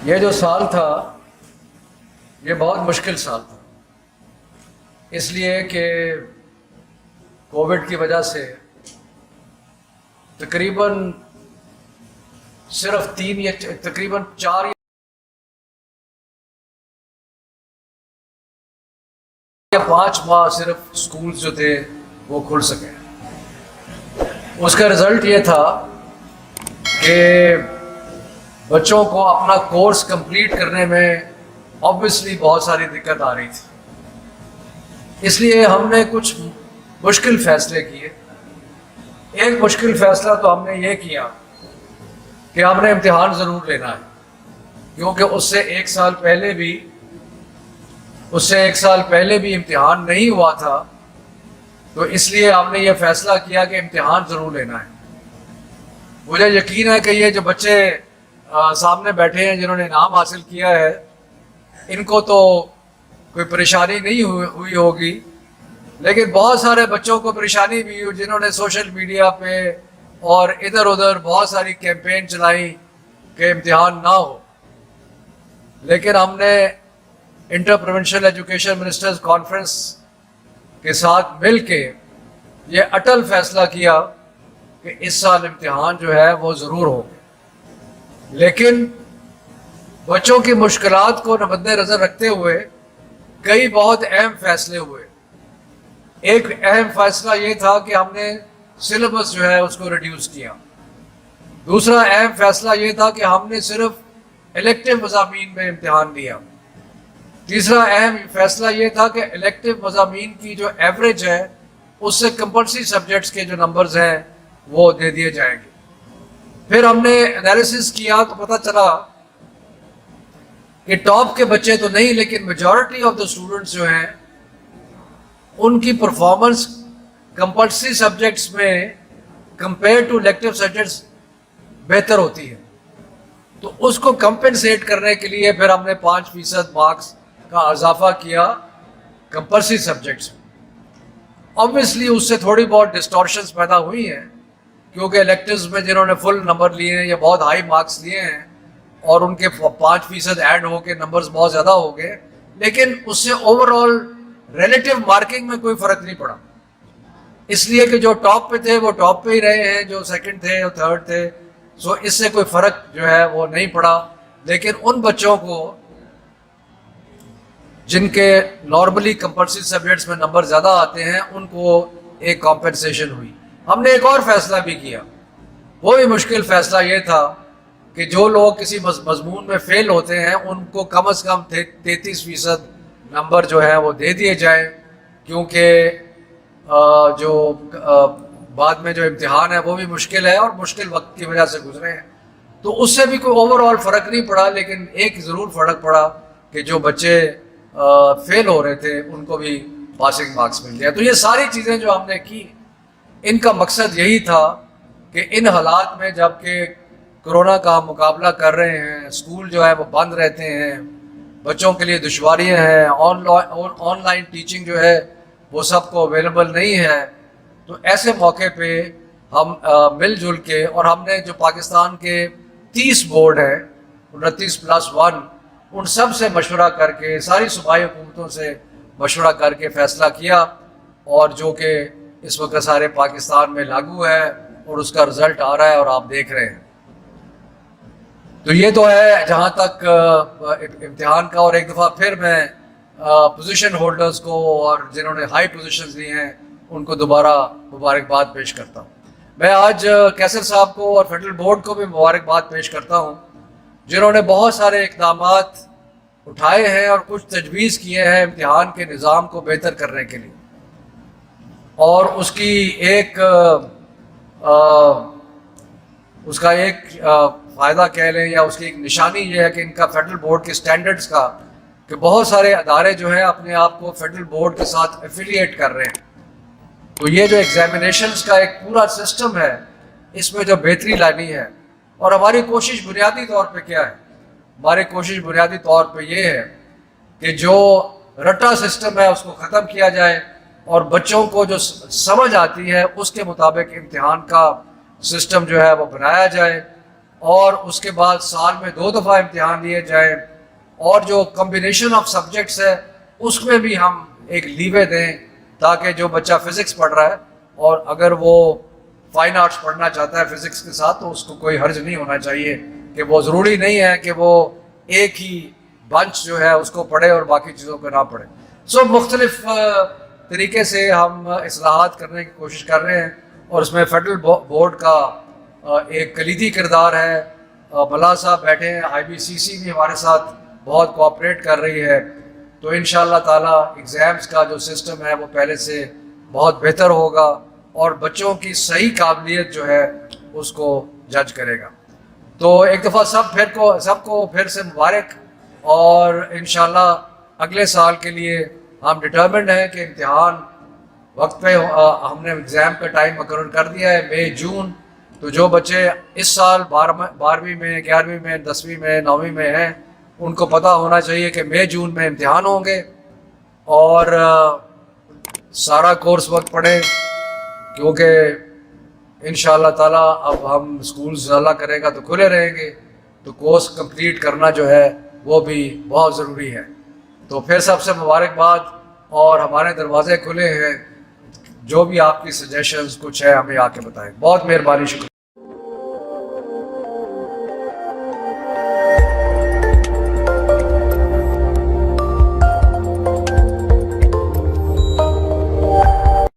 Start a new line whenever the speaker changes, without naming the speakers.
یہ جو سال تھا یہ بہت مشکل سال تھا، اس لیے کہ کووڈ کی وجہ سے تقریباً صرف تقریباً 4 یا 5 ماہ صرف اسکولز جو تھے وہ کھل سکے۔ اس کا رزلٹ یہ تھا کہ بچوں کو اپنا کورس کمپلیٹ کرنے میں آبویسلی بہت ساری دقت آ رہی تھی۔ اس لیے ہم نے کچھ مشکل فیصلے کیے۔ ایک مشکل فیصلہ تو ہم نے یہ کیا کہ ہم نے امتحان ضرور لینا ہے، کیونکہ اس سے ایک سال پہلے بھی امتحان نہیں ہوا تھا، تو اس لیے ہم نے یہ فیصلہ کیا کہ امتحان ضرور لینا ہے۔ مجھے یقین ہے کہ یہ جو بچے سامنے بیٹھے ہیں جنہوں نے انعام حاصل کیا ہے، ان کو تو کوئی پریشانی نہیں ہوئی ہوگی، لیکن بہت سارے بچوں کو پریشانی بھی ہوئی جنہوں نے سوشل میڈیا پہ اور ادھر ادھر بہت ساری کیمپین چلائی کہ امتحان نہ ہو۔ لیکن ہم نے inter provincial education ministers conference کے ساتھ مل کے یہ اٹل فیصلہ کیا کہ اس سال امتحان جو ہے وہ ضرور ہو۔ لیکن بچوں کی مشکلات کو مد نظر رکھتے ہوئے کئی بہت اہم فیصلے ہوئے۔ ایک اہم فیصلہ یہ تھا کہ ہم نے سلیبس جو ہے اس کو ریڈیوس کیا۔ دوسرا اہم فیصلہ یہ تھا کہ ہم نے صرف الیکٹیو مضامین میں امتحان لیا۔ تیسرا اہم فیصلہ یہ تھا کہ الیکٹیو مضامین کی جو ایوریج ہے اس سے کمپلسری سبجیکٹس کے جو نمبرز ہیں وہ دے دیے جائیں گے۔ پھر ہم نے انالیسس کیا تو پتہ چلا کہ ٹاپ کے بچے تو نہیں، لیکن میجورٹی آف دا اسٹوڈنٹس جو ہیں ان کی پرفارمنس کمپلسری سبجیکٹس میں کمپیئر ٹو الیکٹیو سبجیکٹس بہتر ہوتی ہے۔ تو اس کو کمپنسیٹ کرنے کے لیے پھر ہم نے 5% مارکس کا اضافہ کیا کمپلسری سبجیکٹس میں۔ obviously اس سے تھوڑی بہت ڈسٹورشنز پیدا ہوئی ہیں، کیونکہ الیکٹیوز میں جنہوں نے فل نمبر لیے ہیں یا بہت ہائی مارکس لیے ہیں اور ان کے 5% ایڈ ہو کے نمبرز بہت زیادہ ہو گئے، لیکن اس سے اوور آل ریلیٹیو مارکنگ میں کوئی فرق نہیں پڑا، اس لیے کہ جو ٹاپ پہ تھے وہ ٹاپ پہ ہی رہے ہیں، جو سیکنڈ تھے اور تھرڈ تھے، سو اس سے کوئی فرق جو ہے وہ نہیں پڑا۔ لیکن ان بچوں کو جن کے نارملی کمپلسری سبجیکٹس میں نمبر زیادہ آتے ہیں ان کو ایک کمپنسیشن ہوئی۔ ہم نے ایک اور فیصلہ بھی کیا، وہ بھی مشکل فیصلہ یہ تھا کہ جو لوگ کسی مضمون میں فیل ہوتے ہیں ان کو کم از کم 33% نمبر جو ہے وہ دے دیے جائیں، کیونکہ جو بعد میں جو امتحان ہے وہ بھی مشکل ہے اور مشکل وقت کی وجہ سے گزرے ہیں۔ تو اس سے بھی کوئی اوور آل فرق نہیں پڑا، لیکن ایک ضرور فرق پڑا کہ جو بچے فیل ہو رہے تھے ان کو بھی پاسنگ مارکس مل گیا۔ تو یہ ساری چیزیں جو ہم نے کی، ان کا مقصد یہی تھا کہ ان حالات میں جب کہ کرونا کا مقابلہ کر رہے ہیں، اسکول جو ہے وہ بند رہتے ہیں، بچوں کے لیے دشواریاں ہیں، آن لائن ٹیچنگ جو ہے وہ سب کو اویلیبل نہیں ہے، تو ایسے موقع پہ ہم مل جل کے، اور ہم نے جو پاکستان کے 30 بورڈ ہیں 29+1 ان سب سے مشورہ کر کے، ساری صوبائی حکومتوں سے مشورہ کر کے فیصلہ کیا، اور جو کہ اس وقت سارے پاکستان میں لاگو ہے اور اس کا رزلٹ آ رہا ہے اور آپ دیکھ رہے ہیں۔ تو یہ تو ہے جہاں تک امتحان کا، اور ایک دفعہ پھر میں پوزیشن ہولڈرز کو اور جنہوں نے ہائی پوزیشنز لی ہیں ان کو دوبارہ مبارکباد پیش کرتا ہوں۔ میں آج کیسر صاحب کو اور فیڈرل بورڈ کو بھی مبارکباد پیش کرتا ہوں، جنہوں نے بہت سارے اقدامات اٹھائے ہیں اور کچھ تجویز کیے ہیں امتحان کے نظام کو بہتر کرنے کے لیے، اور اس کی ایک فائدہ کہہ لیں یا اس کی ایک نشانی یہ ہے کہ ان کا فیڈرل بورڈ کے سٹینڈرڈز کا، کہ بہت سارے ادارے جو ہیں اپنے آپ کو فیڈرل بورڈ کے ساتھ ایفیلیٹ کر رہے ہیں۔ تو یہ جو ایگزامینیشنز کا ایک پورا سسٹم ہے، اس میں جو بہتری لانی ہے، اور ہماری کوشش بنیادی طور پہ کیا ہے؟ ہماری کوشش بنیادی طور پہ یہ ہے کہ جو رٹا سسٹم ہے اس کو ختم کیا جائے، اور بچوں کو جو سمجھ آتی ہے اس کے مطابق امتحان کا سسٹم جو ہے وہ بنایا جائے، اور اس کے بعد سال میں 2 دفعہ امتحان لیے جائیں, اور جو کمبینیشن آف سبجیکٹس ہے اس میں بھی ہم ایک لیوے دیں تاکہ جو بچہ فزکس پڑھ رہا ہے اور اگر وہ فائن آرٹس پڑھنا چاہتا ہے فزکس کے ساتھ تو اس کو کوئی حرج نہیں ہونا چاہیے, کہ وہ ضروری نہیں ہے کہ وہ ایک ہی بنچ جو ہے اس کو پڑھے اور باقی چیزوں کو نہ پڑھے. سو مختلف طریقے سے ہم اصلاحات کرنے کی کوشش کر رہے ہیں, اور اس میں فیڈرل بورڈ کا ایک کلیدی کردار ہے. ملا صاحب بیٹھے ہیں, IBCC بھی ہمارے ساتھ بہت کوآپریٹ کر رہی ہے, تو انشاءاللہ تعالیٰ ایگزامس کا جو سسٹم ہے وہ پہلے سے بہت بہتر ہوگا اور بچوں کی صحیح قابلیت جو ہے اس کو جج کرے گا. تو ایک دفعہ سب کو پھر سے مبارک, اور انشاءاللہ اگلے سال کے لیے ہم ڈٹرمنڈ ہیں کہ امتحان وقت پہ ہم نے ایگزام کا ٹائم مقرر کر دیا ہے مئی جون. تو جو بچے اس سال 12ویں میں 11ویں میں 10ویں میں 9ویں میں ہیں ان کو پتہ ہونا چاہیے کہ مئی جون میں امتحان ہوں گے, اور سارا کورس وقت پڑھیں کیونکہ انشاءاللہ تعالیٰ اب ہم اسکولز اللہ کرے گا تو کھلے رہیں گے, تو کورس کمپلیٹ کرنا جو ہے وہ بھی بہت ضروری ہے. تو پھر سب سے مبارکباد, اور ہمارے دروازے کھلے ہیں, جو بھی آپ کی سجیشنز کچھ ہے ہمیں آ کے بتائیں. بہت مہربانی, شکریہ.